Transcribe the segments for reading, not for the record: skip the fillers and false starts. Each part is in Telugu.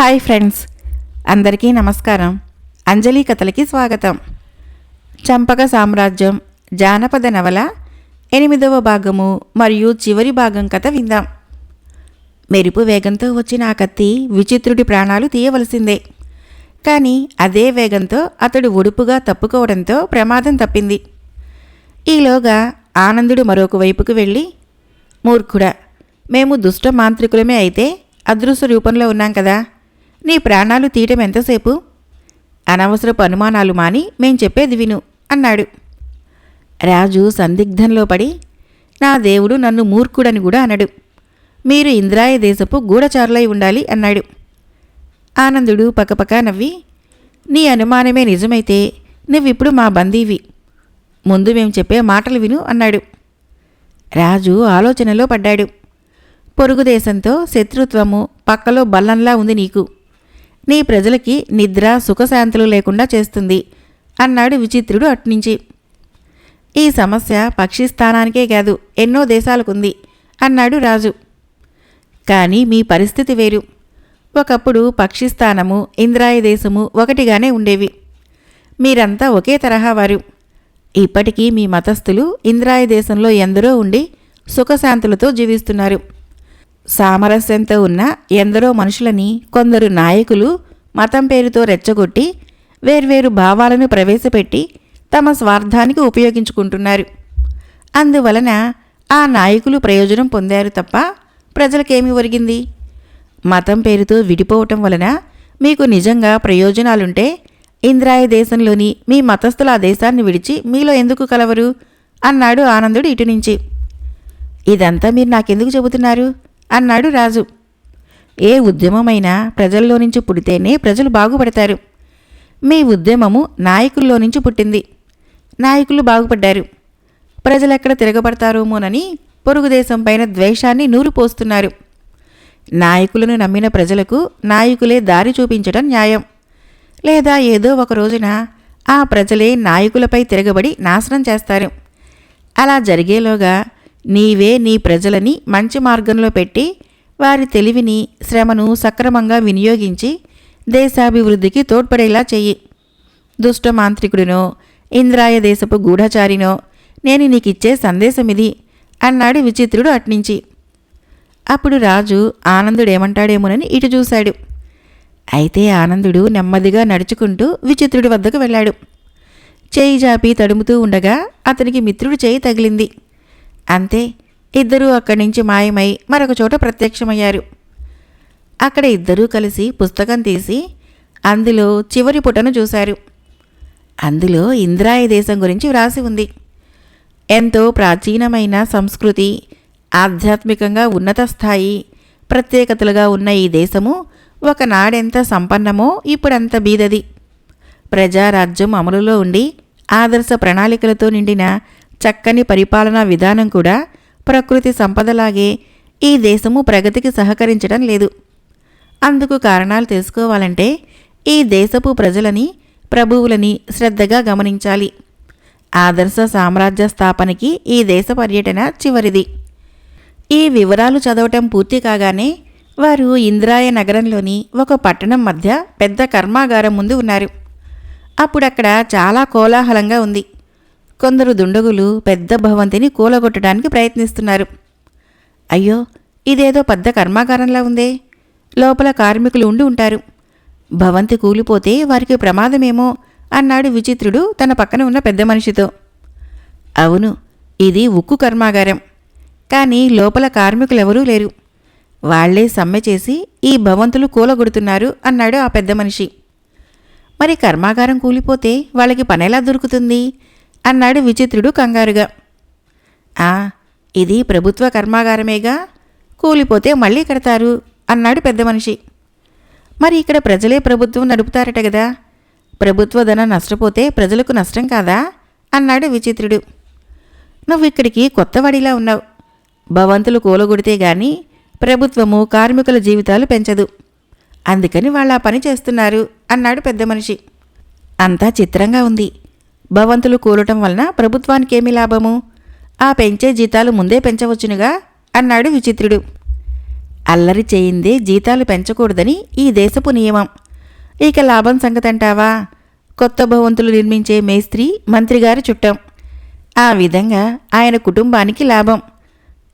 హాయ్ ఫ్రెండ్స్, అందరికీ నమస్కారం. అంజలి కథలకి స్వాగతం. చంపక సామ్రాజ్యం జానపద నవల 8వ భాగము మరియు చివరి భాగం కథ విందాం. మెరుపు వేగంతో వచ్చిన ఆ కత్తి విచిత్రుడి ప్రాణాలు తీయవలసిందే. కానీ అదే వేగంతో అతడు ఒడుపుగా తప్పుకోవడంతో ప్రమాదం తప్పింది. ఈలోగా ఆనందుడు మరొక వైపుకు వెళ్ళి, మూర్ఖుడా, మేము దుష్ట మాంత్రికులమే అయితే అదృశ్య రూపంలో ఉన్నాం కదా, నీ ప్రాణాలు తీయటం ఎంతసేపు? అనవసరపు అనుమానాలు మాని మేం చెప్పేది విను అన్నాడు. రాజు సందిగ్ధంలో పడి, నా దేవుడు నన్ను మూర్ఖుడని కూడా అనడు, మీరు ఇంద్రాయ దేశపు గూఢచారులై ఉండాలి అన్నాడు. ఆనందుడు పకపకా నవ్వి, నీ అనుమానమే నిజమైతే నువ్విప్పుడు మా బందీవి, ముందు మేం చెప్పే మాటలు విను అన్నాడు. రాజు ఆలోచనలో పడ్డాడు. పొరుగు దేశంతో శత్రుత్వము పక్కలో బల్లంలా ఉంది నీకు. నీ ప్రజలకి నిద్ర సుఖశాంతులు లేకుండా చేస్తుంది అన్నాడు విచిత్రుడు అట్నుంచి. ఈ సమస్య పక్షిస్థానానికే కాదు, ఎన్నో దేశాలకుంది అన్నాడు రాజు. కానీ మీ పరిస్థితి వేరు. ఒకప్పుడు పక్షిస్థానము ఇంద్రాయ దేశము ఒకటిగానే ఉండేవి. మీరంతా ఒకే తరహా వారు. ఇప్పటికీ మీ మతస్థులు ఇంద్రాయ దేశంలో ఎందరో ఉండి సుఖశాంతులతో జీవిస్తున్నారు. సామరస్యంతో ఉన్న ఎందరో మనుషులని కొందరు నాయకులు మతం పేరుతో రెచ్చగొట్టి వేర్వేరు భావాలను ప్రవేశపెట్టి తమ స్వార్థానికి ఉపయోగించుకుంటున్నారు. అందువలన ఆ నాయకులు ప్రయోజనం పొందారు తప్ప ప్రజలకేమీ ఒరిగింది? మతం పేరుతో విడిపోవటం వలన మీకు నిజంగా ప్రయోజనాలుంటే ఇంద్రాయ దేశంలోని మీ మతస్థుల ఆ దేశాన్ని విడిచి మీలో ఎందుకు కలవరు అన్నాడు ఆనందుడు ఇటునుంచి. ఇదంతా మీరు నాకెందుకు చెబుతున్నారు అన్నాడు రాజు. ఏ ఉద్యమమైనా ప్రజల్లో నుంచి పుడితేనే ప్రజలు బాగుపడతారు. మీ ఉద్యమము నాయకుల్లో నుంచి పుట్టింది. నాయకులు బాగుపడ్డారు. ప్రజలెక్కడ తిరగబడతారోమోనని పొరుగుదేశం పైన ద్వేషాన్ని నూరుపోస్తున్నారు. నాయకులను నమ్మిన ప్రజలకు నాయకులే దారి చూపించడం న్యాయం. లేదా ఏదో ఒక రోజున ఆ ప్రజలే నాయకులపై తిరగబడి నాశనం చేస్తారు. అలా జరిగేలోగా నీవే నీ ప్రజలని మంచి మార్గంలో పెట్టి వారి తెలివిని శ్రమను సక్రమంగా వినియోగించి దేశాభివృద్ధికి తోడ్పడేలా చెయ్యి. దుష్ట మాంత్రికుడినో ఇంద్రాయ దేశపు గూఢచారినో నేను నీకిచ్చే సందేశమిది అన్నాడు విచిత్రుడు అట్నుంచి. అప్పుడు రాజు ఆనందుడేమంటాడేమోనని ఇటు చూశాడు. అయితే ఆనందుడు నెమ్మదిగా నడుచుకుంటూ విచిత్రుడి వద్దకు వెళ్ళాడు. చేయి జాపి తడుముతూ ఉండగా అతనికి మిత్రుడు చేయి తగిలింది. అంతే, ఇద్దరూ అక్కడి నుంచి మాయమై మరొక చోట ప్రత్యక్షమయ్యారు. అక్కడ ఇద్దరూ కలిసి పుస్తకం తీసి అందులో చివరి పుటను చూశారు. అందులో ఇంద్రాయ దేశం గురించి వ్రాసి ఉంది. ఎంతో ప్రాచీనమైన సంస్కృతి, ఆధ్యాత్మికంగా ఉన్నత స్థాయి, ప్రత్యేకతలుగా ఉన్న ఈ దేశము ఒకనాడెంత సంపన్నమో ఇప్పుడంత బీదది. ప్రజారాజ్యం అమలులో ఉండి ఆదర్శ ప్రణాళికలతో నిండిన చక్కని పరిపాలనా విధానం కూడా ప్రకృతి సంపదలాగే ఈ దేశము ప్రగతికి సహకరించడం లేదు. అందుకు కారణాలు తెలుసుకోవాలంటే ఈ దేశపు ప్రజలని, ప్రభువులని శ్రద్ధగా గమనించాలి. ఆదర్శ సామ్రాజ్య స్థాపనకి ఈ దేశ పర్యటన చివరిది. ఈ వివరాలు చదవటం పూర్తి కాగానే వారు ఇంద్రాయ నగరంలోని ఒక పట్టణం మధ్య పెద్ద కర్మాగారం ముందు ఉన్నారు. అప్పుడక్కడ చాలా కోలాహలంగా ఉంది. కొందరు దుండగులు పెద్ద భవంతిని కూలగొట్టడానికి ప్రయత్నిస్తున్నారు. అయ్యో, ఇదేదో పెద్ద కర్మాగారంలా ఉందే, లోపల కార్మికులు ఉండి ఉంటారు, భవంతి కూలిపోతే వారికి ప్రమాదమేమో అన్నాడు విచిత్రుడు తన పక్కన ఉన్న పెద్ద మనిషితో. అవును, ఇది ఉక్కు కర్మాగారం, కానీ లోపల కార్మికులెవరూ లేరు. వాళ్లే సమ్మె చేసి ఈ భవంతులు కూలగొడుతున్నారు అన్నాడు ఆ పెద్ద మనిషి. మరి కర్మాగారం కూలిపోతే వాళ్ళకి పనెలా దొరుకుతుంది అన్నాడు విచిత్రుడు కంగారుగా. ఇది ప్రభుత్వ కర్మాగారమేగా, కూలిపోతే మళ్ళీ కడతారు అన్నాడు పెద్ద మనిషి. మరి ఇక్కడ ప్రజలే ప్రభుత్వం నడుపుతారట కదా, ప్రభుత్వ ధనం నష్టపోతే ప్రజలకు నష్టం కాదా అన్నాడు విచిత్రుడు. నువ్విక్కడికి కొత్తవాడిలా ఉన్నావు. భవంతులు కూలగొడితే గాని ప్రభుత్వము కార్మికుల జీవితాలు పెంచదు, అందుకని వాళ్ళ పని చేస్తున్నారు అన్నాడు పెద్ద మనిషి. అంతా చిత్రంగా ఉంది. భవంతులు కూలటం వలన ప్రభుత్వానికేమీ లాభము? ఆ పెంచే జీతాలు ముందే పెంచవచ్చునుగా అన్నాడు విచిత్రుడు. అల్లరి చేయిందే జీతాలు పెంచకూడదని ఈ దేశపు నియమం. ఇక లాభం సంగతంటావా? కొత్త భవంతులు నిర్మించే మేస్త్రి మంత్రిగారి చుట్టం. ఆ విధంగా ఆయన కుటుంబానికి లాభం.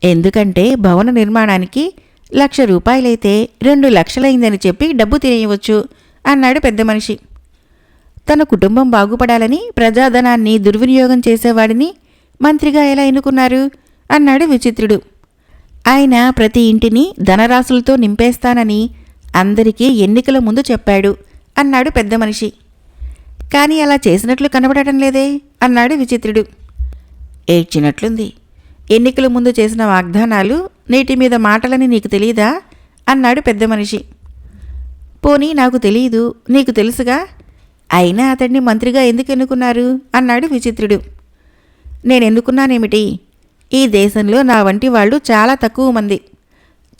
ఎందుకంటే భవన నిర్మాణానికి 1,00,000 రూపాయలైతే 2 లక్షలైందని చెప్పి డబ్బు తినేయవచ్చు అన్నాడు పెద్ద మనిషి. తన కుటుంబం బాగుపడాలని ప్రజాధనాన్ని దుర్వినియోగం చేసేవాడిని మంత్రిగా ఎలా ఎన్నుకున్నారు అన్నాడు విచిత్రుడు. ఆయన ప్రతి ఇంటిని ధనరాశులతో నింపేస్తానని అందరికీ ఎన్నికల ముందు చెప్పాడు అన్నాడు పెద్ద మనిషి. కానీ అలా చేసినట్లు కనబడటం లేదే అన్నాడు విచిత్రుడు. ఏడ్చినట్లుంది. ఎన్నికల ముందు చేసిన వాగ్దానాలు నీటి మీద మాటలని నీకు తెలీదా అన్నాడు పెద్ద మనిషి. పోనీ నాకు తెలీదు, నీకు తెలుసుగా. అయినా అతన్ని మంత్రిగా ఎందుకు ఎన్నుకున్నారు అన్నాడు విచిత్రుడు. నేనెన్నుకున్నానేమిటి? ఈ దేశంలో నా వంటి వాళ్ళు చాలా తక్కువ మంది.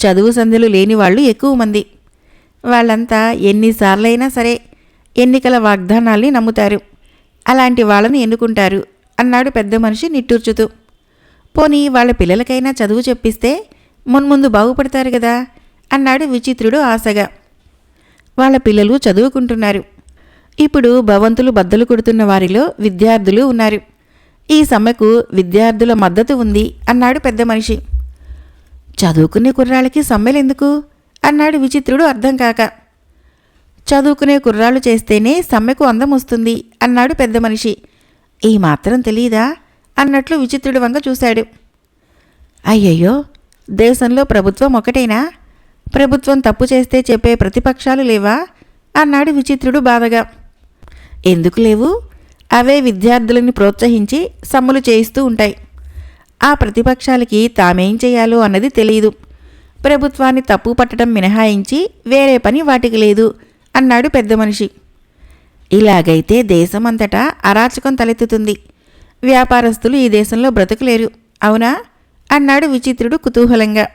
చదువు సంధ్యలు లేని వాళ్ళు ఎక్కువ మంది. వాళ్ళంతా ఎన్నిసార్లైనా సరే ఎన్నికల వాగ్దానాల్ని నమ్ముతారు. అలాంటి వాళ్ళని ఎన్నుకుంటారు అన్నాడు పెద్ద మనిషి నిట్టూర్చుతూ. పోనీ వాళ్ళ పిల్లలకైనా చదువు చెప్పిస్తే మున్ముందు బాగుపడతారు కదా అన్నాడు విచిత్రుడు ఆశగా. వాళ్ళ పిల్లలు చదువుకుంటున్నారు. ఇప్పుడు భవంతులు బద్దలు కొడుతున్న వారిలో విద్యార్థులు ఉన్నారు. ఈ సమ్మెకు విద్యార్థుల మద్దతు ఉంది అన్నాడు పెద్ద మనిషి. చదువుకునే కుర్రాళ్ళకి సమ్మెలెందుకు అన్నాడు విచిత్రుడు అర్థం కాక. చదువుకునే కుర్రాళ్ళు చేస్తేనే సమ్మెకు అందం వస్తుంది అన్నాడు పెద్ద మనిషి. ఈ మాత్రం తెలీదా అన్నట్లు విచిత్రుడి వంక చూశాడు. అయ్యయ్యో, దేశంలో ప్రభుత్వం ఒకటేనా? ప్రభుత్వం తప్పు చేస్తే చెప్పే ప్రతిపక్షాలు లేవా అన్నాడు విచిత్రుడు బాధగా. ఎందుకు లేవు? అవే విద్యార్థులని ప్రోత్సహించి సమ్ములు చేయిస్తూ ఉంటాయి. ఆ ప్రతిపక్షాలకి తామేం చేయాలో అన్నది తెలియదు. ప్రభుత్వాన్ని తప్పు పట్టడం మినహాయించి వేరే పని వాటికి లేదు అన్నాడు పెద్ద మనిషి. ఇలాగైతే దేశమంతటా అరాచకం తలెత్తుతుంది. వ్యాపారస్తులు ఈ దేశంలో బ్రతకలేరు, అవునా అన్నాడు విచిత్రుడు కుతూహలంగా.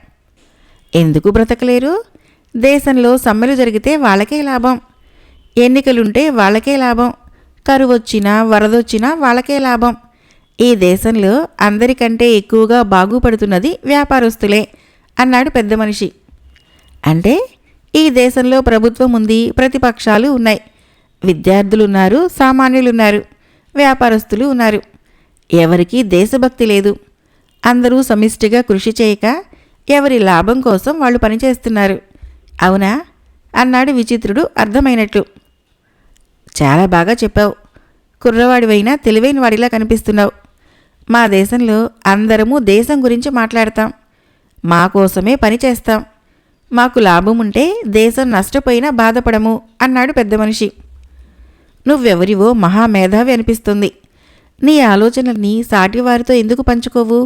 ఎందుకు బ్రతకలేరు? దేశంలో సమ్మెలు జరిగితే వాళ్ళకే లాభం. ఎన్నికలుంటే వాళ్ళకే లాభం. కరువొచ్చినా వరదొచ్చినా వాళ్ళకే లాభం. ఈ దేశంలో అందరికంటే ఎక్కువగా బాగుపడుతున్నది వ్యాపారస్తులే అన్నాడు పెద్ద మనిషి. అంటే ఈ దేశంలో ప్రభుత్వం ఉంది, ప్రతిపక్షాలు ఉన్నాయి, విద్యార్థులున్నారు, సామాన్యులున్నారు, వ్యాపారస్తులు ఉన్నారు. ఎవరికీ దేశభక్తి లేదు. అందరూ సమిష్టిగా కృషి చేయక ఎవరి లాభం కోసం వాళ్ళు పనిచేస్తున్నారు, అవునా అన్నాడు విచిత్రుడు అర్థమైనట్లు. చాలా బాగా చెప్పావు. కుర్రవాడివైనా తెలివైన వాడిలా కనిపిస్తున్నావు. మా దేశంలో అందరము దేశం గురించి మాట్లాడతాం. మా కోసమే పని చేస్తాం. మాకు లాభం ఉంటే దేశం నష్టపోయినా బాధపడము అన్నాడు పెద్ద మనిషి. నువ్వెవరివో మహామేధావి అనిపిస్తుంది. నీ ఆలోచనల్ని సాటివారితో ఎందుకు పంచుకోవు?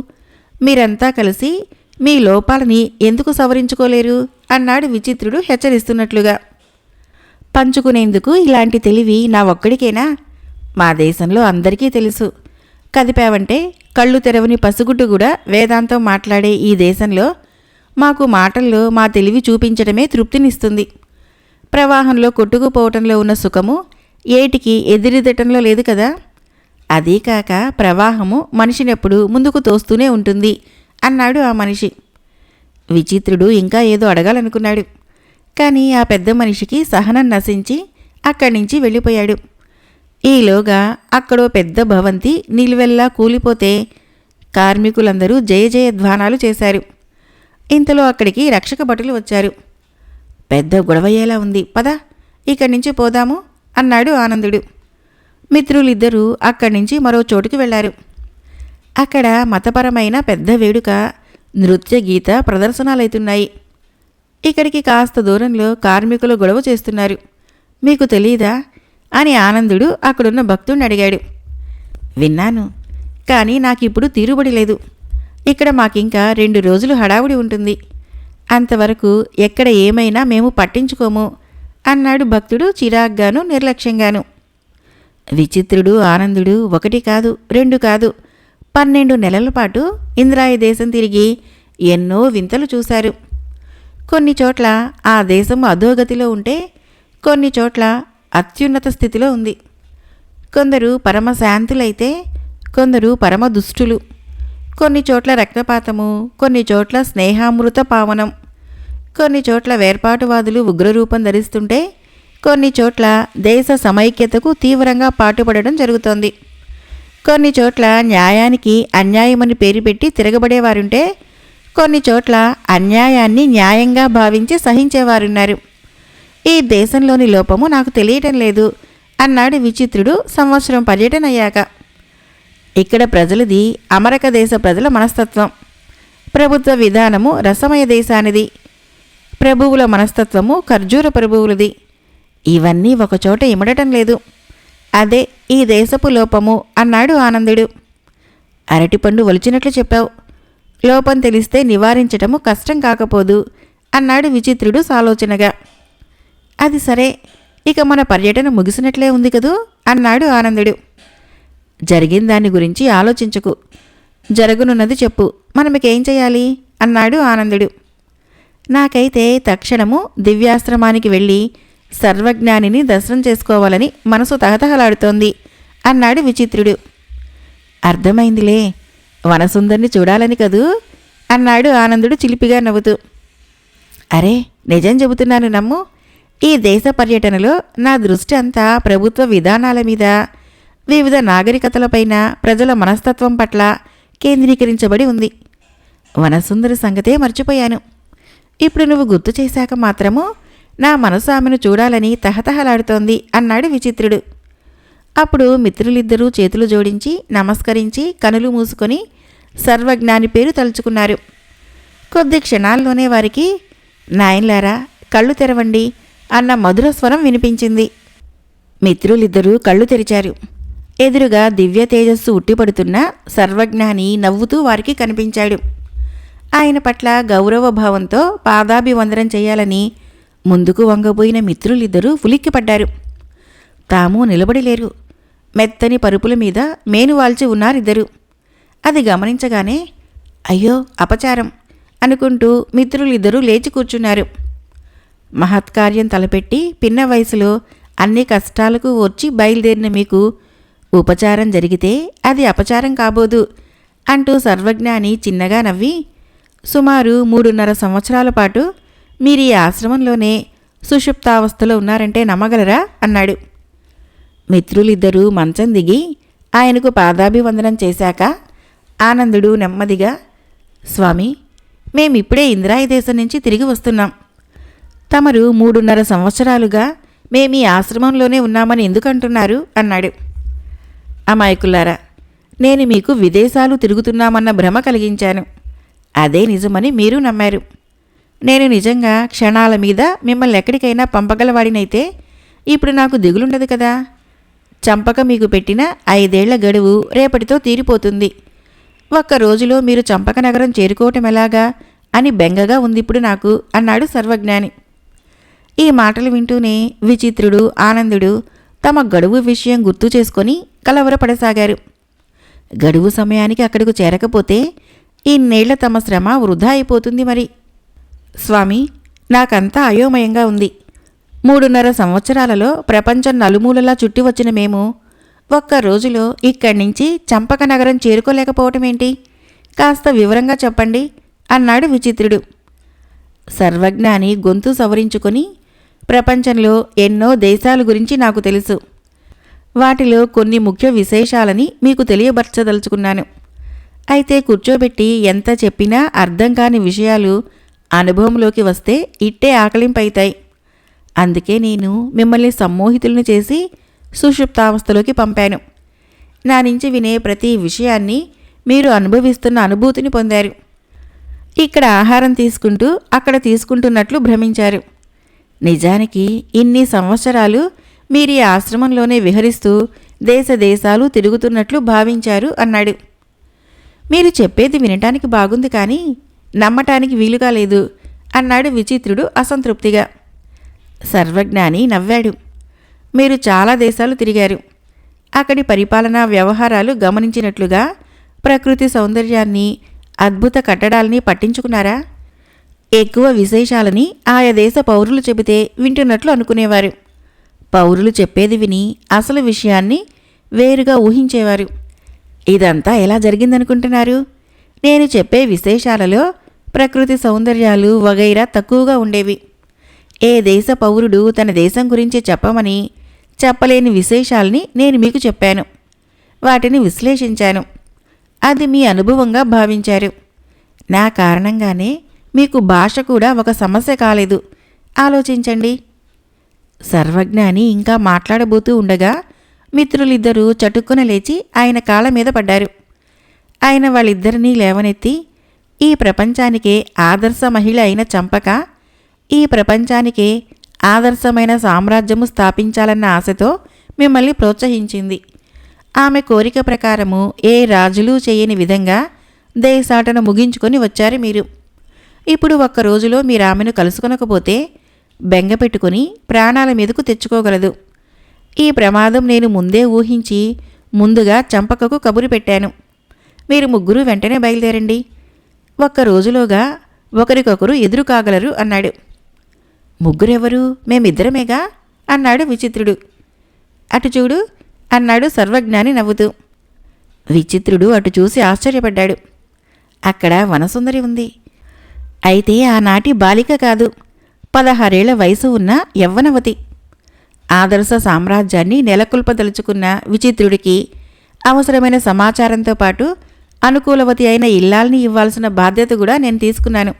మీరంతా కలిసి మీ లోపాలని ఎందుకు సవరించుకోలేరు అన్నాడు విచిత్రుడు హెచ్చరిస్తున్నట్లుగా. పంచుకునేందుకు ఇలాంటి తెలివి నా ఒక్కడికేనా? మా దేశంలో అందరికీ తెలుసు. కదిపావంటే కళ్ళు తెరవని పసిగుడ్డు కూడా వేదాంతం మాట్లాడే ఈ దేశంలో మాకు మాటల్లో మా తెలివి చూపించడమే తృప్తినిస్తుంది. ప్రవాహంలో కొట్టుకుపోవటంలో ఉన్న సుఖము ఏటికి ఎదిరిదటంలో లేదు కదా. అదీకాక ప్రవాహము మనిషినెప్పుడు ముందుకు తోస్తూనే ఉంటుంది అన్నాడు ఆ మనిషి. విచిత్రుడు ఇంకా ఏదో అడగాలనుకున్నాడు. కానీ ఆ పెద్ద మనిషికి సహనం నశించి అక్కడి నుంచి వెళ్ళిపోయాడు. ఈలోగా అక్కడో పెద్ద భవంతి నిలువెల్లా కూలిపోతే కార్మికులందరూ జయ జయధ్వానాలు చేశారు. ఇంతలో అక్కడికి రక్షక భటులు వచ్చారు. పెద్ద గొడవయ్యేలా ఉంది, పద ఇక్కడి నుంచి పోదాము అన్నాడు ఆనందుడు. మిత్రులిద్దరూ అక్కడి నుంచి మరో చోటుకి వెళ్లారు. అక్కడ మతపరమైన పెద్ద వేడుక, నృత్య గీత ప్రదర్శనలవుతున్నాయి. ఇక్కడికి కాస్త దూరంలో కార్మికులు గొడవ చేస్తున్నారు. మీకు తెలీదా అని ఆనందుడు అక్కడున్న భక్తుడిని అడిగాడు. విన్నాను, కానీ నాకిప్పుడు తీరుబడి లేదు. ఇక్కడ మాకింకా 2 రోజులు హడావుడి ఉంటుంది. అంతవరకు ఎక్కడ ఏమైనా మేము పట్టించుకోము అన్నాడు భక్తుడు చిరాగ్గాను నిర్లక్ష్యంగాను. విచిత్రుడు ఆనందుడు 1 కాదు 2 కాదు 12 నెలల పాటు ఇంద్రాయ దేశం తిరిగి ఎన్నో వింతలు చూశారు. కొన్ని చోట్ల ఆ దేశం అధోగతిలో ఉంటే కొన్ని చోట్ల అత్యున్నత స్థితిలో ఉంది. కొందరు పరమశాంతులైతే కొందరు పరమ దుష్టులు. కొన్ని చోట్ల రక్తపాతము, కొన్ని చోట్ల స్నేహామృత పావనం, కొన్ని చోట్ల వేర్పాటువాదులు ఉగ్రరూపం ధరిస్తుంటే కొన్ని చోట్ల దేశ సమైక్యతకు తీవ్రంగా పాటుపడడం జరుగుతోంది. కొన్ని చోట్ల న్యాయానికి అన్యాయమని పేరు పెట్టి తిరగబడేవారుంటే కొన్ని చోట్ల అన్యాయాన్ని న్యాయంగా భావించి సహించేవారున్నారు. ఈ దేశంలోని లోపము నాకు తెలియటం లేదు అన్నాడు విచిత్రుడు సంవత్సరం పర్యటన అయ్యాక. ఇక్కడ ప్రజలది అమెరిక దేశ ప్రజల మనస్తత్వం, ప్రభుత్వ విధానము రసమయ దేశానిది, ప్రభువుల మనస్తత్వము ఖర్జూర ప్రభువులది. ఇవన్నీ ఒకచోట ఇమడటం లేదు. అదే ఈ దేశపు లోపము అన్నాడు ఆనందుడు. అరటిపండు ఒలిచినట్లు చెప్పావు. లోపం తెలిస్తే నివారించటము కష్టం కాకపోదు అన్నాడు విచిత్రుడు సాలోచనగా. అది సరే, ఇక మన పర్యటన ముగిసినట్లే ఉంది కదూ అన్నాడు ఆనందుడు. జరిగిన దాని గురించి ఆలోచించకు, జరగనున్నది చెప్పు, మనమికేం చేయాలి అన్నాడు ఆనందుడు. నాకైతే తక్షణము దివ్యాశ్రమానికి వెళ్ళి సర్వజ్ఞానిని దర్శనం చేసుకోవాలని మనసు తహతహలాడుతోంది అన్నాడు విచిత్రుడు. అర్థమైందిలే, వనసుందరిని చూడాలని కదూ అన్నాడు ఆనందుడు చిలిపిగా నవ్వుతూ. అరే, నిజం చెబుతున్నాను నమ్ము. ఈ దేశ పర్యటనలో నా దృష్టి అంతా ప్రభుత్వ విధానాల మీద, వివిధ నాగరికతలపైన, ప్రజల మనస్తత్వం పట్ల కేంద్రీకరించబడి ఉంది. వనసుందరి సంగతే మర్చిపోయాను. ఇప్పుడు నువ్వు గుర్తు చేశాక మాత్రము నా మనసు ఆమెను చూడాలని తహతహలాడుతోంది అన్నాడు విచిత్రుడు. అప్పుడు మిత్రులిద్దరూ చేతులు జోడించి నమస్కరించి కనులు మూసుకొని సర్వజ్ఞాని పేరు తలుచుకున్నారు. కొద్ది క్షణాల్లోనే వారికి నాయన్లారా కళ్ళు తెరవండి అన్న మధుర స్వరం వినిపించింది. మిత్రులిద్దరూ కళ్ళు తెరిచారు. ఎదురుగా దివ్య తేజస్సు ఉట్టిపడుతున్న సర్వజ్ఞాని నవ్వుతూ వారికి కనిపించాడు. ఆయన పట్ల గౌరవభావంతో పాదాభివందనం చేయాలని ముందుకు వంగబోయిన మిత్రులిద్దరూ ఉలిక్కిపడ్డారు. తాము నిలబడిలేరు. మెత్తని పరుపుల మీద మేనువాల్చి ఉన్నారిద్దరు. అది గమనించగానే అయ్యో అపచారం అనుకుంటూ మిత్రులిద్దరూ లేచి కూర్చున్నారు. మహత్కార్యం తలపెట్టి పిన్న వయసులో అన్ని కష్టాలకు వచ్చి బయలుదేరిన మీకు ఉపచారం జరిగితే అది అపచారం కాబోదు అంటూ సర్వజ్ఞాని చిన్నగా నవ్వి, సుమారు 3.5 సంవత్సరాల పాటు మీరు ఈ ఆశ్రమంలోనే సుషుప్తావస్థలో ఉన్నారంటే నమ్మగలరా అన్నాడు. మిత్రులిద్దరూ మంచం దిగి ఆయనకు పాదాభివందనం చేశాక ఆనందుడు నెమ్మదిగా, స్వామి, మేమిప్పుడే ఇంద్రాయి దేశం నుంచి తిరిగి వస్తున్నాం. తమరు 3.5 సంవత్సరాలుగా మేమీ ఆశ్రమంలోనే ఉన్నామని ఎందుకంటున్నారు అన్నాడు. అమాయకులారా, నేను మీకు విదేశాలు తిరుగుతున్నామన్న భ్రమ కలిగించాను. అదే నిజమని మీరు నమ్మారు. నేను నిజంగా క్షణాల మీద మిమ్మల్ని ఎక్కడికైనా పంపగలవాడినైతే ఇప్పుడు నాకు దిగులుండదు కదా. చంపక మీకు పెట్టిన 5 ఏళ్ల గడువు రేపటితో తీరిపోతుంది. ఒక్క రోజులో మీరు చంపక నగరం చేరుకోవటం ఎలాగా అని బెంగగా ఉందిప్పుడు నాకు అన్నాడు సర్వజ్ఞాని. ఈ మాటలు వింటూనే విచిత్రుడు, ఆనందుడు తమ గడువు విషయం గుర్తు చేసుకొని కలవరపడసాగారు. గడువు సమయానికి అక్కడకు చేరకపోతే ఇన్నేళ్ల తమ శ్రమ వృధా అయిపోతుంది మరి. స్వామి, నాకంతా అయోమయంగా ఉంది. 3.5 సంవత్సరాలలో ప్రపంచం నలుమూలలా చుట్టి వచ్చిన మేము ఒక్క రోజులో ఇక్కడి నుంచి చంపక నగరం చేరుకోలేకపోవటమేంటి? కాస్త వివరంగా చెప్పండి అన్నాడు విచిత్రుడు. సర్వజ్ఞాని గొంతు సవరించుకొని, ప్రపంచంలో ఎన్నో దేశాల గురించి నాకు తెలుసు. వాటిలో కొన్ని ముఖ్య విశేషాలని మీకు తెలియబర్చదలుచుకున్నాను. అయితే కూర్చోబెట్టి ఎంత చెప్పినా అర్థం కాని విషయాలు అనుభవంలోకి వస్తే ఇట్టే ఆకలింపైతాయి. అందుకే నేను మిమ్మల్ని సమ్మోహితులను చేసి సుషుప్తావస్థలోకి పంపాను. నా నుంచి వినే ప్రతి విషయాన్ని మీరు అనుభవిస్తున్న అనుభూతిని పొందారు. ఇక్కడ ఆహారం తీసుకుంటూ అక్కడ తీసుకుంటున్నట్లు భ్రమించారు. నిజానికి ఇన్ని సంవత్సరాలు మీరు ఈ ఆశ్రమంలోనే విహరిస్తూ దేశ దేశాలు తిరుగుతున్నట్లు భావించారు అన్నాడు. మీరు చెప్పేది వినటానికి బాగుంది కానీ నమ్మటానికి వీలుగా లేదు అన్నాడు విచిత్రుడు అసంతృప్తిగా. సర్వజ్ఞాని నవ్వాడు. మీరు చాలా దేశాలు తిరిగారు. అక్కడి పరిపాలనా వ్యవహారాలు గమనించినట్లుగా ప్రకృతి సౌందర్యాన్ని, అద్భుత కట్టడాల్ని పట్టించుకున్నారా? ఎక్కువ విశేషాలని ఆయా దేశ పౌరులు చెబితే వింటున్నట్లు అనుకునేవారు. పౌరులు చెప్పేది విని అసలు విషయాన్ని వేరుగా ఊహించేవారు. ఇదంతా ఎలా జరిగిందనుకుంటున్నారు? నేను చెప్పే విశేషాలలో ప్రకృతి సౌందర్యాలు వగైరా తక్కువగా ఉండేవి. ఏ దేశ పౌరుడు తన దేశం గురించి చెప్పమని చెప్పలేని విశేషాల్ని నేను మీకు చెప్పాను. వాటిని విశ్లేషించాను. అది మీ అనుభవంగా భావించారు. నా కారణంగానే మీకు భాష కూడా ఒక సమస్య కాలేదు. ఆలోచించండి. సర్వజ్ఞాని ఇంకా మాట్లాడబోతూ ఉండగా మిత్రులిద్దరూ చటుక్కున లేచి ఆయన కాళ్ళ మీద పడ్డారు. ఆయన వాళ్ళిద్దరినీ లేవనెత్తి, ఈ ప్రపంచానికే ఆదర్శ మహిళ అయిన చంపక ఈ ప్రపంచానికే ఆదర్శమైన సామ్రాజ్యము స్థాపించాలన్న ఆశతో మిమ్మల్ని ప్రోత్సహించింది. ఆమె కోరిక ప్రకారము ఏ రాజులు చేయని విధంగా దేశాటను ముగించుకొని వచ్చారు మీరు. ఇప్పుడు ఒక్క రోజులో మీరు ఆమెను కలుసుకొనకపోతే బెంగ పెట్టుకుని ప్రాణాల మీదకు తెచ్చుకోగలదు. ఈ ప్రమాదం నేను ముందే ఊహించి ముందుగా చంపకకు కబురు పెట్టాను. మీరు ముగ్గురు వెంటనే బయలుదేరండి. ఒక్క రోజులోగా ఒకరికొకరు ఎదురు కాగలరు అన్నాడు. ముగ్గురెవరు? మేమిద్దరమేగా అన్నాడు విచిత్రుడు. అటు చూడు అన్నాడు సర్వజ్ఞాని నవ్వుతూ. విచిత్రుడు అటు చూసి ఆశ్చర్యపడ్డాడు. అక్కడ వనసుందరి ఉంది. అయితే ఆనాటి బాలిక కాదు, 16 ఏళ్ల వయసు ఉన్న యవ్వనవతి. ఆదర్శ సామ్రాజ్యాన్ని నెలకొల్పదలుచుకున్న విచిత్రుడికి అవసరమైన సమాచారంతో పాటు అనుకూలవతి అయిన ఇల్లాల్ని ఇవ్వాల్సిన బాధ్యత కూడా నేను తీసుకున్నాను.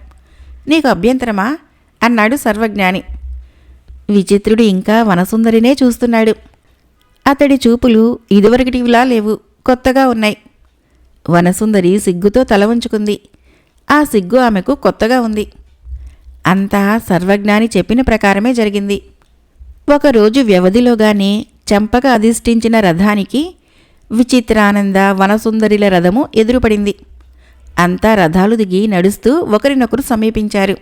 నీకు అభ్యంతరమా అన్నాడు సర్వజ్ఞాని. విచిత్రుడు ఇంకా వనసుందరినే చూస్తున్నాడు. అతడి చూపులు ఇదివరకటివిలా లేవు, కొత్తగా ఉన్నాయి. వనసుందరి సిగ్గుతో తల వంచుకుంది. ఆ సిగ్గు ఆమెకు కొత్తగా ఉంది. అంతా సర్వజ్ఞాని చెప్పిన ప్రకారమే జరిగింది. ఒకరోజు వ్యవధిలోగానే చంపక అధిష్ఠించిన రథానికి విచిత్రానంద వనసుందరిల రథము ఎదురుపడింది. అంతా రథాలు దిగి నడుస్తూ ఒకరినొకరు సమీపించారు.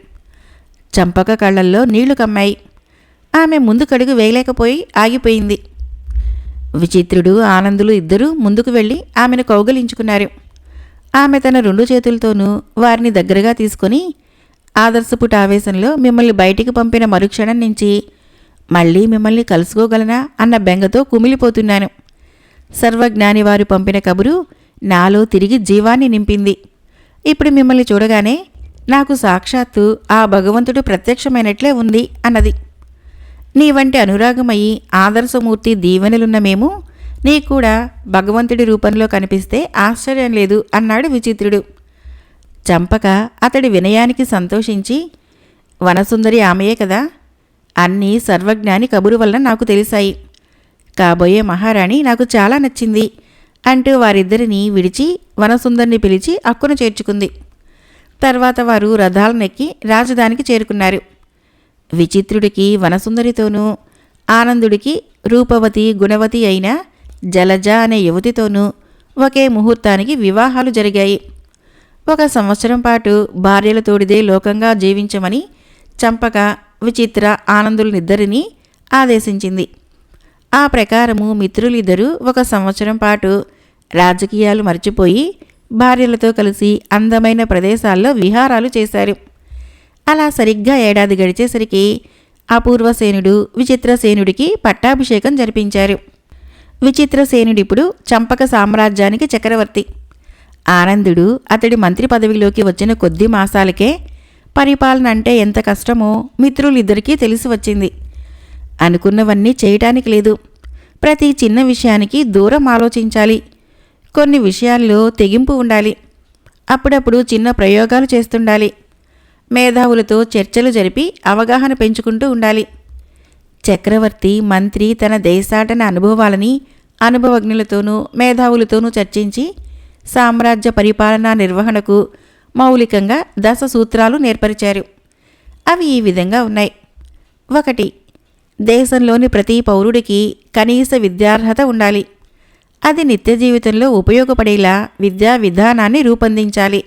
చంపక కళ్ళల్లో నీళ్లు కమ్మాయి. ఆమె ముందు కడుగు వేయలేకపోయి ఆగిపోయింది. విచిత్రుడు ఆనందులు ఇద్దరూ ముందుకు వెళ్ళి ఆమెను కౌగలించుకున్నారు. ఆమె తన 2 చేతులతోనూ వారిని దగ్గరగా తీసుకొని, ఆదర్శపుట ఆవేశంలో మిమ్మల్ని బయటికి పంపిన మరుక్షణం నుంచి మళ్ళీ మిమ్మల్ని కలుసుకోగలనా అన్న బెంగతో కుమిలిపోతున్నాను. సర్వజ్ఞాని వారు పంపిన కబురు నాలో తిరిగి జీవాన్ని నింపింది. ఇప్పుడు మిమ్మల్ని చూడగానే నాకు సాక్షాత్తు ఆ భగవంతుడు ప్రత్యక్షమైనట్లే ఉంది అన్నది. నీ వంటి అనురాగమయ్యి ఆదర్శమూర్తి దీవెనలున్న మేము నీకు కూడా భగవంతుడి రూపంలో కనిపిస్తే ఆశ్చర్యం లేదు అన్నాడు విచిత్రుడు. చంపక అతడి వినయానికి సంతోషించి, వనసుందరి ఆమెయే కదా, అన్నీ సర్వజ్ఞాని కబురు వలన నాకు తెలిసాయి. కాబోయే మహారాణి నాకు చాలా నచ్చింది అంటూ వారిద్దరినీ విడిచి వనసుందరిని పిలిచి అక్కున చేర్చుకుంది. తర్వాత వారు రథాలనెక్కి రాజధానికి చేరుకున్నారు. విచిత్రుడికి వనసుందరితోనూ, ఆనందుడికి రూపవతి గుణవతి అయిన జలజ అనే యువతితోనూ ఒకే ముహూర్తానికి వివాహాలు జరిగాయి. 1 సంవత్సరం పాటు భార్యలతోడిదే లోకంగా జీవించమని చంపక విచిత్ర ఆనందులనిద్దరినీ ఆదేశించింది. ఆ ప్రకారము మిత్రులిద్దరూ 1 సంవత్సరం పాటు రాజకీయాలు మర్చిపోయి భార్యలతో కలిసి అందమైన ప్రదేశాల్లో విహారాలు చేశారు. అలా సరిగ్గా ఏడాది గడిచేసరికి అపూర్వసేనుడు విచిత్రసేనుడికి పట్టాభిషేకం జరిపించారు. విచిత్రసేనుడిప్పుడు చంపక సామ్రాజ్యానికి చక్రవర్తి. ఆనందుడు అతడి మంత్రి పదవిలోకి వచ్చిన కొద్ది మాసాలకే పరిపాలన అంటే ఎంత కష్టమో మిత్రులిద్దరికీ తెలిసి వచ్చింది. అనుకున్నవన్నీ చేయటానికి లేదు. ప్రతి చిన్న విషయానికి దూరం ఆలోచించాలి. కొన్ని విషయాల్లో తెగింపు ఉండాలి. అప్పుడప్పుడు చిన్న ప్రయోగాలు చేస్తుండాలి. మేధావులతో చర్చలు జరిపి అవగాహన పెంచుకుంటూ ఉండాలి. చక్రవర్తి మంత్రి తన దేశాటన అనుభవాలని అనుభవజ్ఞులతోనూ మేధావులతోనూ చర్చించి సామ్రాజ్య పరిపాలనా నిర్వహణకు మౌలికంగా 10 సూత్రాలు నేర్పరిచారు. అవి ఈ విధంగా ఉన్నాయి. 1. దేశంలోని ప్రతి పౌరుడికి కనీస విద్యార్హత ఉండాలి. అది నిత్య జీవితంలో ఉపయోగపడేలా విద్యా విధానాన్ని రూపొందించాలి.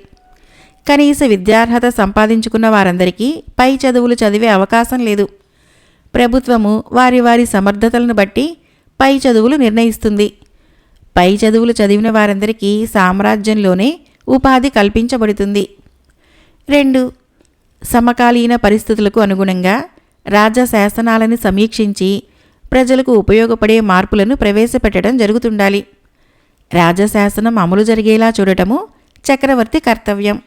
కనీస విద్యార్హత సంపాదించుకున్న వారందరికీ పై చదువులు చదివే అవకాశం లేదు. ప్రభుత్వము వారి వారి సమర్థతలను బట్టి పై చదువులు నిర్ణయిస్తుంది. పై చదువులు చదివిన వారందరికీ సామ్రాజ్యంలోనే ఉపాధి కల్పించబడుతుంది. 2. సమకాలీన పరిస్థితులకు అనుగుణంగా రాజశాసనాలను సమీక్షించి ప్రజలకు ఉపయోగపడే మార్పులను ప్రవేశపెట్టడం జరుగుతుండాలి. రాజశాసనం అమలు జరిగేలా చూడటము చక్రవర్తి కర్తవ్యం.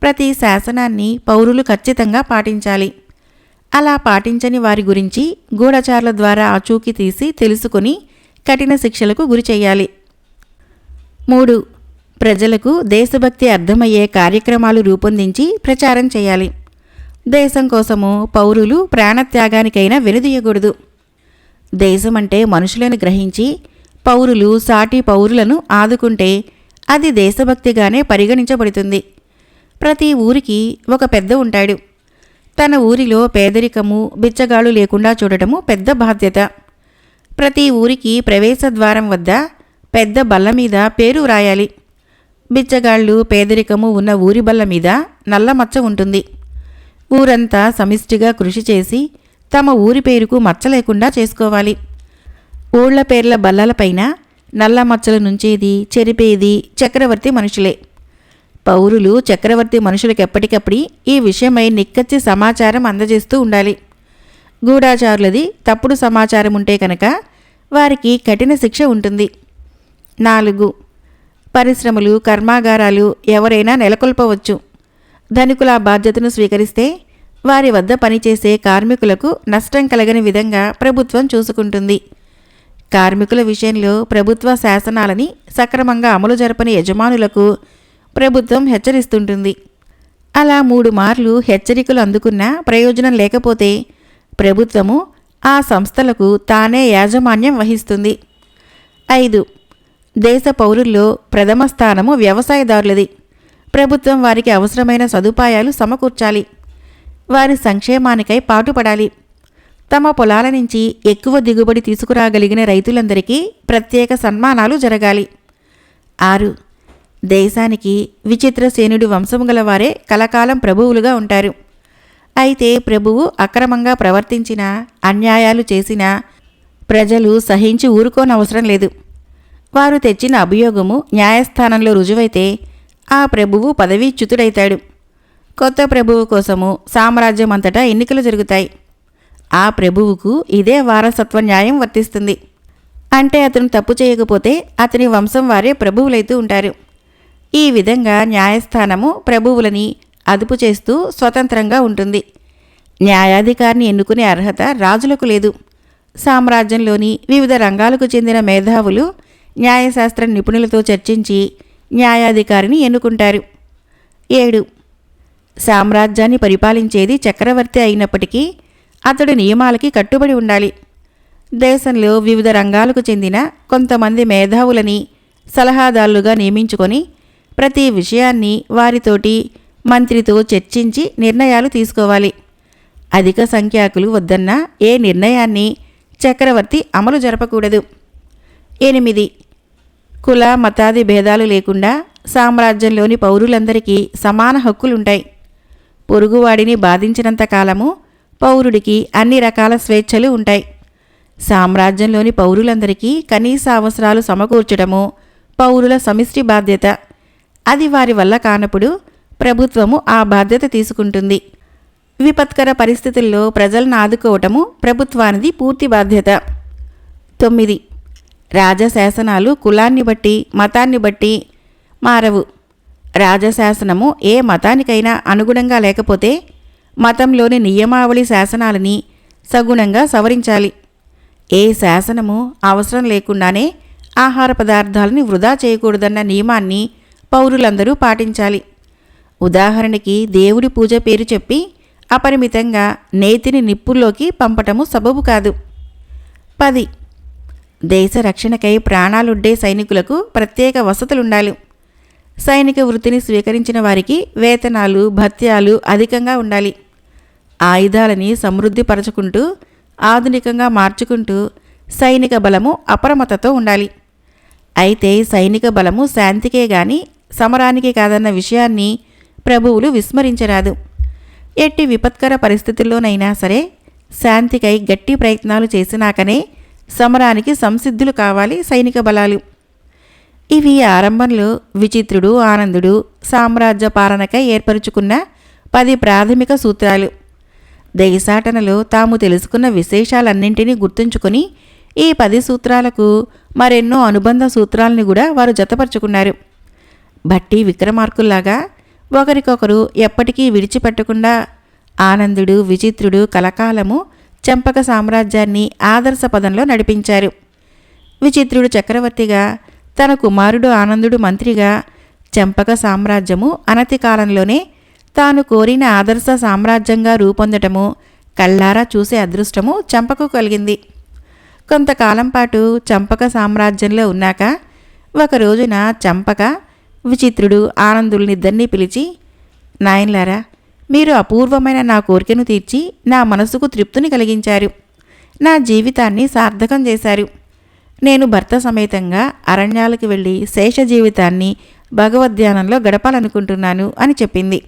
ప్రతి శాసనాన్ని పౌరులు ఖచ్చితంగా పాటించాలి. అలా పాటించని వారి గురించి గూఢచారుల ద్వారా ఆచూకీ తీసి తెలుసుకుని కఠిన శిక్షలకు గురి చేయాలి. 3. ప్రజలకు దేశభక్తి అర్థమయ్యే కార్యక్రమాలు రూపొందించి ప్రచారం చేయాలి. దేశం కోసము పౌరులు ప్రాణత్యాగానికైనా వెనుదీయకూడదు. దేశమంటే మనుషులను గ్రహించి పౌరులు సాటి పౌరులను ఆదుకుంటే అది దేశభక్తిగానే పరిగణించబడుతుంది. ప్రతి ఊరికి ఒక పెద్ద ఉంటాడు. తన ఊరిలో పేదరికము బిచ్చగాళ్ళు లేకుండా చూడటము పెద్ద బాధ్యత. ప్రతి ఊరికి ప్రవేశద్వారం వద్ద పెద్ద బల్ల మీద పేరు వ్రాయాలి. బిచ్చగాళ్ళు పేదరికము ఉన్న ఊరి బల్ల మీద నల్లమచ్చ ఉంటుంది. ఊరంతా సమిష్టిగా కృషి చేసి తమ ఊరి పేరుకు మచ్చ లేకుండా చేసుకోవాలి. ఊళ్ల పేర్ల బల్లలపైన నల్ల మచ్చలు నుంచేది చెరిపేది చక్రవర్తి మనుషులే. పౌరులు చక్రవర్తి మనుషులకు ఎప్పటికప్పుడు ఈ విషయమై నిక్కచ్చి సమాచారం అందజేస్తూ ఉండాలి. గూఢాచారులది తప్పుడు సమాచారం ఉంటే కనుక వారికి కఠిన శిక్ష ఉంటుంది. 4. పరిశ్రమలు కర్మాగారాలు ఎవరైనా నెలకొల్పవచ్చు. ధనికుల బాధ్యతను స్వీకరిస్తే వారి వద్ద పనిచేసే కార్మికులకు నష్టం కలగని విధంగా ప్రభుత్వం చూసుకుంటుంది. కార్మికుల విషయంలో ప్రభుత్వ శాసనాలని సక్రమంగా అమలు జరపని యజమానులకు ప్రభుత్వం హెచ్చరిస్తుంటుంది. అలా 3 మార్లు హెచ్చరికలు అందుకున్నా ప్రయోజనం లేకపోతే ప్రభుత్వము ఆ సంస్థలకు తానే యాజమాన్యం వహిస్తుంది. 5. దేశ పౌరుల్లో ప్రథమ స్థానము వ్యవసాయదారులది. ప్రభుత్వం వారికి అవసరమైన సదుపాయాలు సమకూర్చాలి. వారి సంక్షేమానికై పాటుపడాలి. తమ పొలాల నుంచి ఎక్కువ దిగుబడి తీసుకురాగలిగిన రైతులందరికీ ప్రత్యేక సన్మానాలు జరగాలి. 6. దేశానికి విచిత్రసేనుడి వంశము గలవారే కలకాలం ప్రభువులుగా ఉంటారు. అయితే ప్రభువు అక్రమంగా ప్రవర్తించినా అన్యాయాలు చేసినా ప్రజలు సహించి ఊరుకోనవసరం లేదు. వారు తెచ్చిన అభియోగము న్యాయస్థానంలో రుజువైతే ఆ ప్రభువు పదవీచ్యుతుడైతాడు. కొత్త ప్రభువు కోసము సామ్రాజ్యమంతటా ఎన్నికలు జరుగుతాయి. ఆ ప్రభువుకు ఇదే వారసత్వ న్యాయం వర్తిస్తుంది. అంటే అతను తప్పు చేయకపోతే అతని వంశం వారే ప్రభువులైతూ ఉంటారు. ఈ విధంగా న్యాయస్థానము ప్రభువులని అదుపు చేస్తూ స్వతంత్రంగా ఉంటుంది. న్యాయాధికారిని ఎన్నుకునే అర్హత రాజులకు లేదు. సామ్రాజ్యంలోని వివిధ రంగాలకు చెందిన మేధావులు న్యాయశాస్త్ర నిపుణులతో చర్చించి న్యాయాధికారిని ఎన్నుకుంటారు. 7. సామ్రాజ్యాన్ని పరిపాలించేది చక్రవర్తి అయినప్పటికీ అతడు నియమాలకి కట్టుబడి ఉండాలి. దేశంలో వివిధ రంగాలకు చెందిన కొంతమంది మేధావులని సలహాదారులుగా నియమించుకొని ప్రతి విషయాన్ని వారితోటి మంత్రితో చర్చించి నిర్ణయాలు తీసుకోవాలి. అధిక సంఖ్యాకులు వద్దన్న ఏ నిర్ణయాన్ని చక్రవర్తి అమలు జరపకూడదు. 8. కుల మతాది భేదాలు లేకుండా సామ్రాజ్యంలోని పౌరులందరికీ సమాన హక్కులుంటాయి. పొరుగువాడిని బాధించినంత కాలము పౌరుడికి అన్ని రకాల స్వేచ్ఛలు ఉంటాయి. సామ్రాజ్యంలోని పౌరులందరికీ కనీస అవసరాలు సమకూర్చడము పౌరుల సమిష్టి బాధ్యత. అది వారి వల్ల కానప్పుడు ప్రభుత్వము ఆ బాధ్యత తీసుకుంటుంది. విపత్కర పరిస్థితుల్లో ప్రజలను ఆదుకోవటము ప్రభుత్వానిది పూర్తి బాధ్యత. 9. రాజశాసనాలు కులాన్ని బట్టి మతాన్ని బట్టి మారవు. రాజశాసనము ఏ మతానికైనా అనుగుణంగా లేకపోతే మతంలోని నియమావళి శాసనాలని సగుణంగా సవరించాలి. ఏ శాసనము అవసరం లేకుండానే ఆహార పదార్థాలని వృధా చేయకూడదన్న నియమాన్ని పౌరులందరూ పాటించాలి. ఉదాహరణకి దేవుడి పూజ పేరు చెప్పి అపరిమితంగా నేతిని నిప్పుల్లోకి పంపటము సబబు కాదు. 10. దేశ రక్షణకై ప్రాణాలుడ్డే సైనికులకు ప్రత్యేక వసతులుండాలి. సైనిక వృత్తిని స్వీకరించిన వారికి వేతనాలు భత్యాలు అధికంగా ఉండాలి. ఆయుధాలని సమృద్ధిపరచుకుంటూ ఆధునికంగా మార్చుకుంటూ సైనిక బలము అప్రమత్తతో ఉండాలి. అయితే సైనిక బలము శాంతికే గాని సమరానికి కాదన్న విషయాన్ని ప్రభువులు విస్మరించరాదు. ఎట్టి విపత్కర పరిస్థితుల్లోనైనా సరే శాంతికై గట్టి ప్రయత్నాలు చేసినాకనే సమరానికి సంసిద్ధులు కావాలి సైనిక బలాలు. ఇవి ఆరంభంలో విచిత్రుడు ఆనందుడు సామ్రాజ్య పాలనకై ఏర్పరుచుకున్న 10 ప్రాథమిక సూత్రాలు. దేశాటనలో తాము తెలుసుకున్న విశేషాలన్నింటినీ గుర్తుంచుకొని ఈ 10 సూత్రాలకు మరెన్నో అనుబంధ సూత్రాలని కూడా వారు జతపరుచుకున్నారు. భట్టి విక్రమార్కుల్లాగా ఒకరికొకరు ఎప్పటికీ విడిచిపెట్టకుండా ఆనందుడు విచిత్రుడు కలకాలము చంపక సామ్రాజ్యాన్ని ఆదర్శ పదంలో నడిపించారు. విచిత్రుడు చక్రవర్తిగా, తన కుమారుడు ఆనందుడు మంత్రిగా చంపక సామ్రాజ్యము అనతి కాలంలోనే తాను కోరిన ఆదర్శ సామ్రాజ్యంగా రూపొందటము కళ్ళారా చూసే అదృష్టము చంపకు కలిగింది. కొంతకాలం పాటు చంపక సామ్రాజ్యంలో ఉన్నాక ఒక రోజున చంపక విచిత్రుడు ఆనందుల్నిద్దరినీ పిలిచి, నాయన్లారా, మీరు అపూర్వమైన నా కోరికను తీర్చి నా మనసుకు తృప్తిని కలిగించారు. నా జీవితాన్ని సార్థకం చేశారు. నేను భర్త సమేతంగా అరణ్యాలకు వెళ్ళి శేష జీవితాన్ని భగవద్ధ్యానంలో గడపాలనుకుంటున్నాను అని చెప్పింది.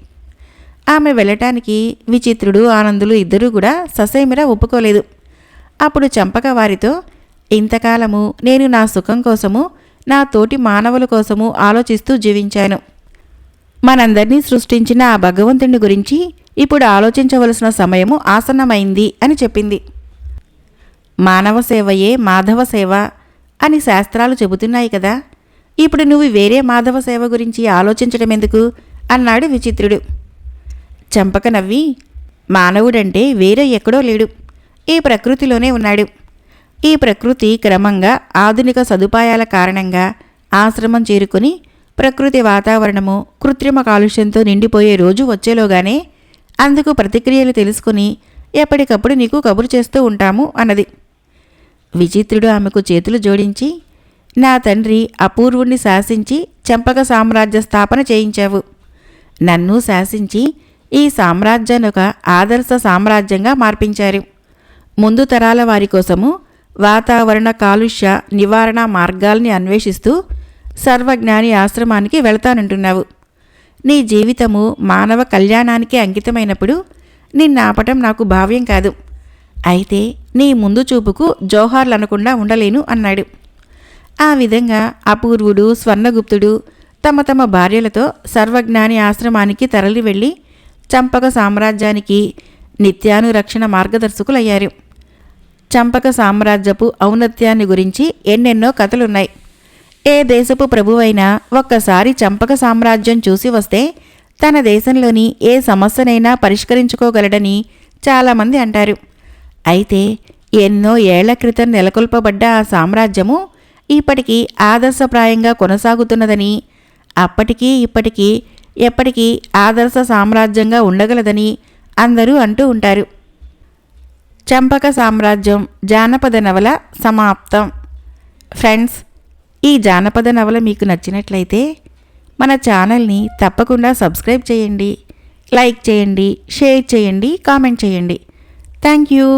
ఆమె వెళ్ళటానికి విచిత్రుడు ఆనందులు ఇద్దరూ కూడా ససేమిరా ఒప్పుకోలేదు. అప్పుడు చంపక వారితో, ఇంతకాలము నేను నా సుఖం కోసము, నా తోటి మానవుల కోసము ఆలోచిస్తూ జీవించాను. మనందరినీ సృష్టించిన ఆ భగవంతుని గురించి ఇప్పుడు ఆలోచించవలసిన సమయము ఆసన్నమైంది అని చెప్పింది. మానవ సేవయే మాధవ సేవ అని శాస్త్రాలు చెబుతున్నాయి కదా, ఇప్పుడు నువ్వు వేరే మాధవ సేవ గురించి ఆలోచించడం ఎందుకు అన్నాడు విచిత్రుడు. చంపక నవ్వి, మానవుడంటే వేరే ఎక్కడో లేడు, ఈ ప్రకృతిలోనే ఉన్నాడు. ఈ ప్రకృతి క్రమంగా ఆధునిక సదుపాయాల కారణంగా ఆశ్రమం చేరుకొని ప్రకృతి వాతావరణము కృత్రిమ కాలుష్యంతో నిండిపోయే రోజు వచ్చేలోగానే అందుకు ప్రతిక్రియలు తెలుసుకుని ఎప్పటికప్పుడు నీకు కబురు చేస్తూ ఉంటాము అన్నది. విచిత్రుడు ఆమెకు చేతులు జోడించి, నా తండ్రి అపూర్వుణ్ణి శాసించి చంపక సామ్రాజ్య స్థాపన చేయించావు. నన్ను శాసించి ఈ సామ్రాజ్యాన్ని ఒక ఆదర్శ సామ్రాజ్యంగా మార్పించారు. ముందు తరాల వారి కోసము వాతావరణ కాలుష్య నివారణ మార్గాల్ని అన్వేషిస్తూ సర్వజ్ఞాని ఆశ్రమానికి వెళతానంటున్నావు. నీ జీవితము మానవ కళ్యాణానికి అంకితమైనప్పుడు నిన్నాపటం నాకు భావ్యం కాదు. అయితే నీ ముందు చూపుకు జోహార్లు అనకుండా ఉండలేను అన్నాడు. ఆ విధంగా అపూర్వుడు స్వర్ణగుప్తుడు తమ తమ భార్యలతో సర్వజ్ఞాని ఆశ్రమానికి తరలి వెళ్ళి చంపక సామ్రాజ్యానికి నిత్యానురక్షణ మార్గదర్శకులయ్యారు. చంపక సామ్రాజ్యపు ఔన్నత్యాన్ని గురించి ఎన్నెన్నో కథలున్నాయి. ఏ దేశపు ప్రభువైనా ఒక్కసారి చంపక సామ్రాజ్యం చూసి వస్తే తన దేశంలోని ఏ సమస్యనైనా పరిష్కరించుకోగలడని చాలామంది అంటారు. అయితే ఎన్నో ఏళ్ల క్రితం నెలకొల్పబడ్డ ఆ సామ్రాజ్యము ఇప్పటికీ ఆదర్శప్రాయంగా కొనసాగుతున్నదని, అప్పటికీ ఇప్పటికీ ఎప్పటికీ ఆదర్శ సామ్రాజ్యంగా ఉండగలదని అందరూ అంటూ ఉంటారు. చంపక సామ్రాజ్యం జానపద నవల సమాప్తం. ఫ్రెండ్స్, ఈ జానపద నవల మీకు నచ్చినట్లయితే మన ఛానల్ని తప్పకుండా సబ్స్క్రైబ్ చేయండి, లైక్ చేయండి, షేర్ చేయండి, కామెంట్ చేయండి. Thank you.